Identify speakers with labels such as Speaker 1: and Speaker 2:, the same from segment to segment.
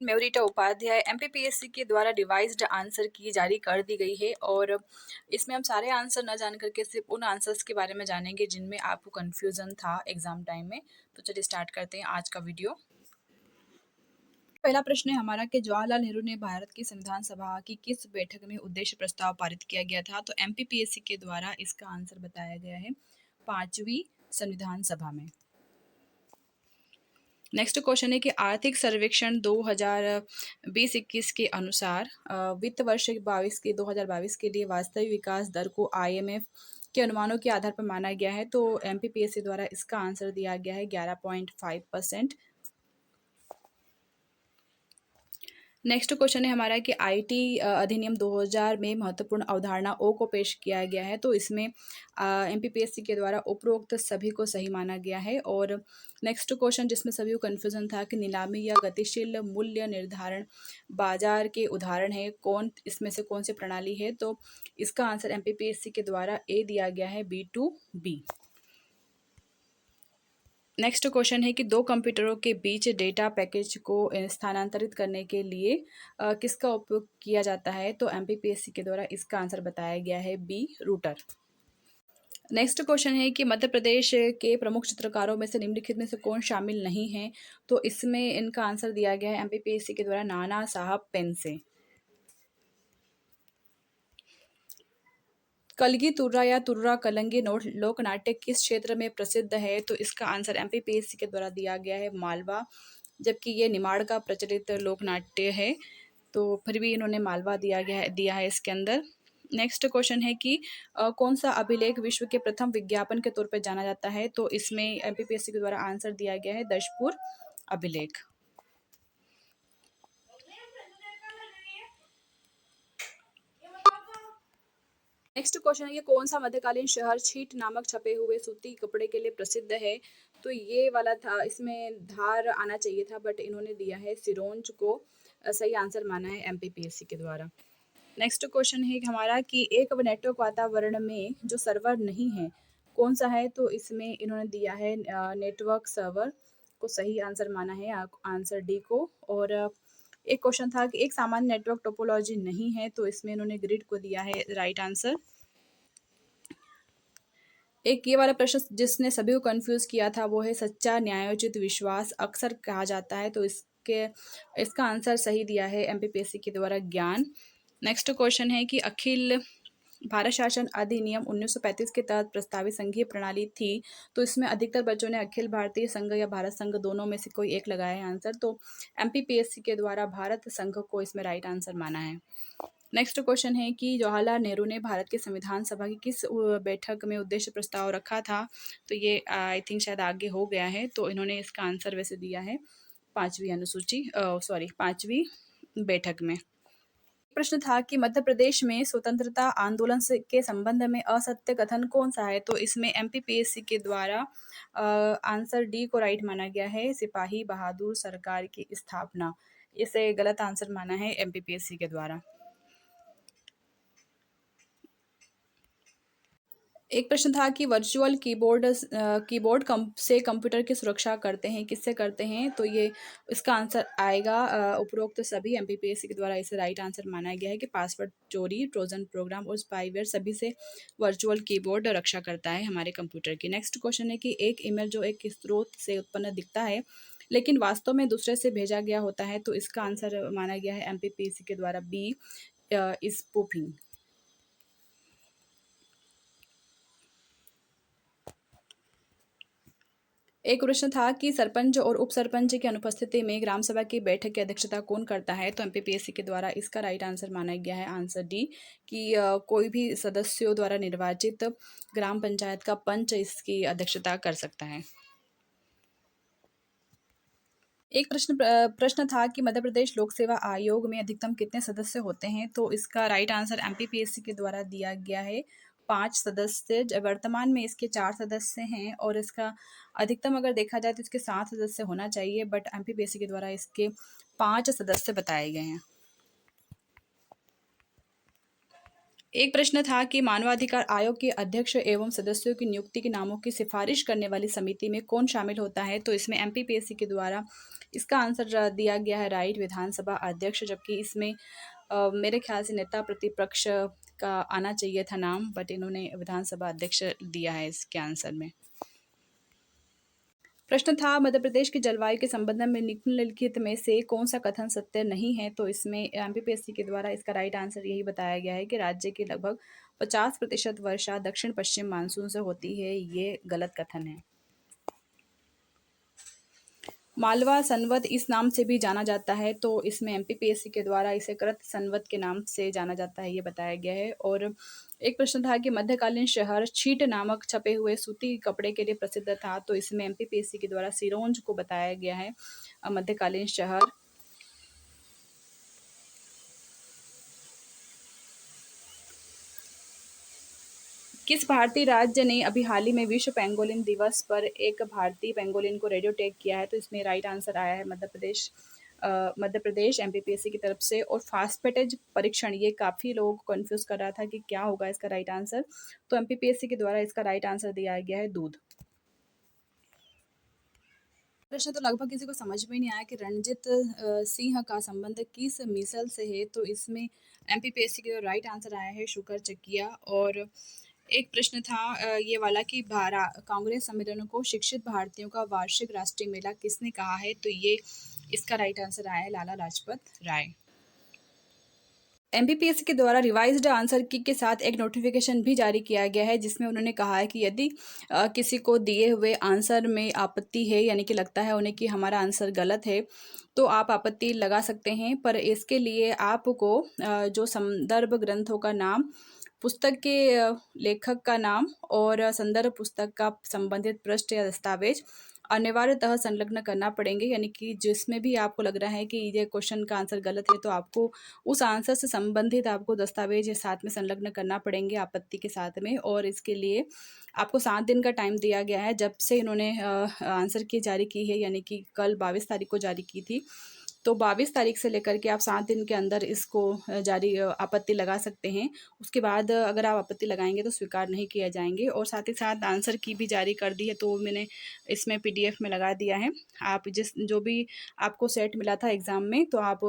Speaker 1: मेवरिटा Upadhyay MPPSC के द्वारा revised answer की जारी कर दी गई है और इसमें हम सारे आंसर न जान करके सिर्फ उन आंसर्स के बारे में जानेंगे जिनमें आपको कंफ्यूजन था एग्जाम टाइम में। तो चलिए स्टार्ट करते हैं आज का वीडियो। पहला प्रश्न है हमारा कि जवाहरलाल नेहरू ने भारत की संविधान सभा की किस बैठक में उद्देश्य प्रस्ताव पारित किया गया था। तो एमपीपीएससी के द्वारा इसका आंसर बताया गया है 5वीं संविधान सभा में। नेक्स्ट क्वेश्चन है कि आर्थिक सर्वेक्षण 2020-21 के अनुसार वित्त वर्ष 2022 के लिए वास्तविक विकास दर को आईएमएफ के अनुमानों के आधार पर माना गया है। तो एमपीपीएससी द्वारा इसका आंसर दिया गया है 11.5%। नेक्स्ट क्वेश्चन है हमारा कि आईटी अधिनियम 2000 में महत्वपूर्ण अवधारणा ओ को पेश किया गया है। तो इसमें एमपीपीएससी के द्वारा उपरोक्त सभी को सही माना गया है। और नेक्स्ट क्वेश्चन जिसमें सभी को कन्फ्यूजन था कि नीलामी या गतिशील मूल्य निर्धारण बाजार के उदाहरण है कौन, इसमें से कौन सी प्रणाली है। तो इसका आंसर एमपीपीएससी के द्वारा ए दिया गया है B2B। नेक्स्ट क्वेश्चन है कि दो कंप्यूटरों के बीच डेटा पैकेज को स्थानांतरित करने के लिए किसका उपयोग किया जाता है। तो एमपीपीएससी के द्वारा इसका आंसर बताया गया है B रूटर। नेक्स्ट क्वेश्चन है कि मध्य प्रदेश के प्रमुख चित्रकारों में से निम्नलिखित में से कौन शामिल नहीं है। तो इसमें इनका आंसर दिया गया है एमपीपीएससी के द्वारा नाना साहब पेंसे। कलगी तुर्रा या तुर्रा कलंगी लोक नाट्य किस क्षेत्र में प्रसिद्ध है। तो इसका आंसर एमपीपीएससी के द्वारा दिया गया है मालवा, जबकि ये निमाड़ का प्रचलित लोक नाट्य है। तो फिर भी इन्होंने मालवा दिया है इसके अंदर। नेक्स्ट क्वेश्चन है कि कौन सा अभिलेख विश्व के प्रथम विज्ञापन के तौर पर जाना जाता है। तो इसमें एमपीपीएससी के द्वारा आंसर दिया गया है दशपुर अभिलेख। नेक्स्ट क्वेश्चन है कि कौन सा मध्यकालीन शहर छीट नामक छपे हुए सूती कपड़े के लिए प्रसिद्ध है। तो ये वाला था, इसमें धार आना चाहिए था बट इन्होंने दिया है सिरोंज को सही आंसर माना है एमपीपीएससी के द्वारा। नेक्स्ट क्वेश्चन है हमारा कि एक नेटवर्क वातावरण में जो सर्वर नहीं है कौन सा है। तो इसमें इन्होंने दिया है नेटवर्क सर्वर को सही आंसर माना है आंसर डी को। और एक क्वेश्चन था कि एक सामान्य नेटवर्क टोपोलॉजी नहीं है। तो इसमें इन्होंने ग्रिड को दिया है राइट आंसर। एक ये वाला प्रश्न जिसने सभी को कंफ्यूज किया था वो है सच्चा न्यायोचित विश्वास अक्सर कहा जाता है। तो इसका आंसर सही दिया है एमपीपीएससी के द्वारा ज्ञान। नेक्स्ट क्वेश्चन है कि अखिल भारत शासन अधिनियम 1935 के तहत प्रस्तावित संघीय प्रणाली थी। तो इसमें अधिकतर बच्चों ने अखिल भारतीय संघ या भारत संघ दोनों में से कोई एक लगाया है आंसर। तो एमपीपीएससी के द्वारा भारत संघ को इसमें राइट आंसर माना है। नेक्स्ट क्वेश्चन है कि जवाहरलाल नेहरू ने भारत के संविधान सभा की किस बैठक में उद्देश्य प्रस्ताव रखा था। तो ये आई थिंक शायद आगे हो गया है। तो इन्होंने इसका आंसर वैसे दिया है 5वीं बैठक में। प्रश्न था कि मध्य प्रदेश में स्वतंत्रता आंदोलन के संबंध में असत्य कथन कौन सा है। तो इसमें एमपीपीएससी के द्वारा आंसर डी को राइट माना गया है सिपाही बहादुर सरकार की स्थापना। इसे गलत आंसर माना है एमपीपीएससी के द्वारा। एक प्रश्न था कि वर्चुअल कीबोर्ड से कंप्यूटर की सुरक्षा करते हैं, किससे करते हैं। तो ये इसका आंसर आएगा उपरोक्त सभी एमपीपीएससी के द्वारा इसे राइट आंसर माना गया है कि पासवर्ड चोरी, ट्रोजन प्रोग्राम और स्पाईवेयर सभी से वर्चुअल कीबोर्ड रक्षा करता है हमारे कंप्यूटर की। नेक्स्ट क्वेश्चन है कि एक ईमेल जो एक स्रोत से उत्पन्न दिखता है लेकिन वास्तव में दूसरे से भेजा गया होता है। तो इसका आंसर माना गया है एमपीपीएससी के द्वारा बी स्पूफिंग। एक प्रश्न था कि सरपंच और उप सरपंच की अनुपस्थिति में ग्राम सभा की बैठक की अध्यक्षता कौन करता है। तो एमपीपीएससी के द्वारा इसका राइट आंसर माना गया है आंसर डी कि कोई भी सदस्यों द्वारा निर्वाचित ग्राम पंचायत का पंच इसकी अध्यक्षता कर सकता है। एक प्रश्न था कि मध्य प्रदेश लोक सेवा आयोग में अधिकतम कितने सदस्य होते हैं। तो इसका राइट आंसर एमपीपीएससी के द्वारा दिया गया है 5 सदस्य। वर्तमान में इसके 4 सदस्य हैं और इसका अधिकतम अगर देखा जाए तो इसके 7 सदस्य होना चाहिए बट एमपीपीएससी के द्वारा इसके 5 सदस्य बताए गए हैं। एक प्रश्न था कि मानवाधिकार आयोग के अध्यक्ष एवं सदस्यों की नियुक्ति के नामों की सिफारिश करने वाली समिति में कौन शामिल होता है, तो इसमें एमपीपीएससी के द्वारा इसका आंसर दिया गया है राइट, विधानसभा अध्यक्ष। जबकि इसमें मेरे ख्याल से नेता प्रतिपक्ष का आना चाहिए था नाम, बट इन्होंने विधानसभा अध्यक्ष दिया है इसके आंसर में। प्रश्न था मध्य प्रदेश की जलवायु के संबंध में निम्नलिखित में से कौन सा कथन सत्य नहीं है, तो इसमें एमपीपीएससी के द्वारा इसका राइट आंसर यही बताया गया है कि राज्य की लगभग 50% वर्षा दक्षिण पश्चिम मानसून से होती है, ये गलत कथन है। मालवा संवत इस नाम से भी जाना जाता है, तो इसमें एमपीपीएससी के द्वारा इसे कृत संवत के नाम से जाना जाता है, ये बताया गया है। और एक प्रश्न था कि मध्यकालीन शहर छीट नामक छपे हुए सूती कपड़े के लिए प्रसिद्ध था, तो इसमें एमपीपीएससी के द्वारा सिरोंज को बताया गया है मध्यकालीन शहर। किस भारतीय राज्य ने अभी हाल ही में विश्व पेंगोलिन दिवस पर एक भारतीय पेंगोलिन को रेडियो टैग किया है, तो इसमें राइट आंसर आया है मध्य प्रदेश एमपीपीएससी की तरफ से। और फास्फेटेज परीक्षण, ये काफ़ी लोगों को कंफ्यूज कर रहा था कि क्या होगा इसका राइट आंसर, तो एमपीपीएससी के द्वारा इसका राइट आंसर दिया गया है दूध। प्रश्न तो लगभग किसी को समझ में नहीं आया कि रणजीत सिंह का संबंध किस मिसल से है, तो इसमें एमपीपीएससी के राइट आंसर आया है शुकर चकिया। और एक प्रश्न था ये वाला कि कांग्रेस सम्मेलनों को शिक्षित भारतीयों का वार्षिक राष्ट्रीय मेला किसने कहा है, तो ये इसका राइट आंसर आया है लाला लाजपत राय। एमपीपीएससी के द्वारा रिवाइज्ड आंसर की के साथ एक नोटिफिकेशन भी जारी किया गया है, जिसमें उन्होंने कहा है कि यदि किसी को दिए हुए आंसर में आपत्ति है, यानी कि लगता है उन्हें कि हमारा आंसर गलत है, तो आप आपत्ति लगा सकते हैं। पर इसके लिए आपको जो संदर्भ ग्रंथों का नाम, पुस्तक के लेखक का नाम और संदर्भ पुस्तक का संबंधित पृष्ठ या दस्तावेज अनिवार्यतः संलग्न करना पड़ेंगे। यानी कि जिसमें भी आपको लग रहा है कि ये क्वेश्चन का आंसर गलत है, तो आपको उस आंसर से संबंधित आपको दस्तावेज साथ में संलग्न करना पड़ेंगे आपत्ति के साथ में। और इसके लिए आपको 7 दिन का टाइम दिया गया है जब से इन्होंने आंसर की जारी की है, यानी कि कल 22 तारीख को जारी की थी। तो 22 तारीख से लेकर के आप 7 दिन के अंदर इसको आपत्ति लगा सकते हैं। उसके बाद अगर आप आपत्ति लगाएंगे तो स्वीकार नहीं किया जाएंगे। और साथ ही साथ आंसर की भी जारी कर दी है, तो मैंने इसमें पीडीएफ में लगा दिया है। आप जो भी आपको सेट मिला था एग्ज़ाम में, तो आप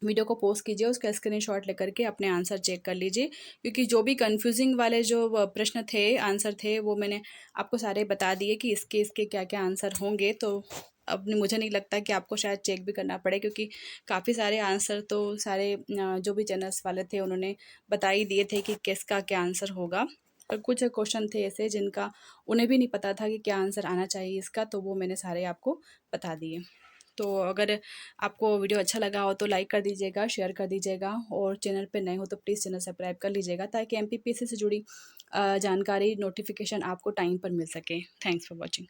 Speaker 1: वीडियो को पोस्ट कीजिए, उसका स्क्रीनशॉट लेकर के अपने आंसर चेक कर लीजिए, क्योंकि जो भी कंफ्यूजिंग वाले जो प्रश्न थे, आंसर थे, वो मैंने आपको सारे बता दिए कि इसके क्या क्या आंसर होंगे। तो अब मुझे नहीं लगता कि आपको शायद चेक भी करना पड़े, क्योंकि काफ़ी सारे आंसर तो सारे जो भी चैनल्स वाले थे उन्होंने बता ही दिए थे कि किसका क्या आंसर होगा। और कुछ क्वेश्चन थे ऐसे जिनका उन्हें भी नहीं पता था कि क्या आंसर आना चाहिए इसका, तो वो मैंने सारे आपको बता दिए। तो अगर आपको वीडियो अच्छा लगा हो तो लाइक कर दीजिएगा, शेयर कर दीजिएगा, और चैनल पे नए हो तो प्लीज़ चैनल सब्सक्राइब कर लीजिएगा, ताकि एमपीपीएससी से जुड़ी जानकारी नोटिफिकेशन आपको टाइम पर मिल सके। Thanks for watching.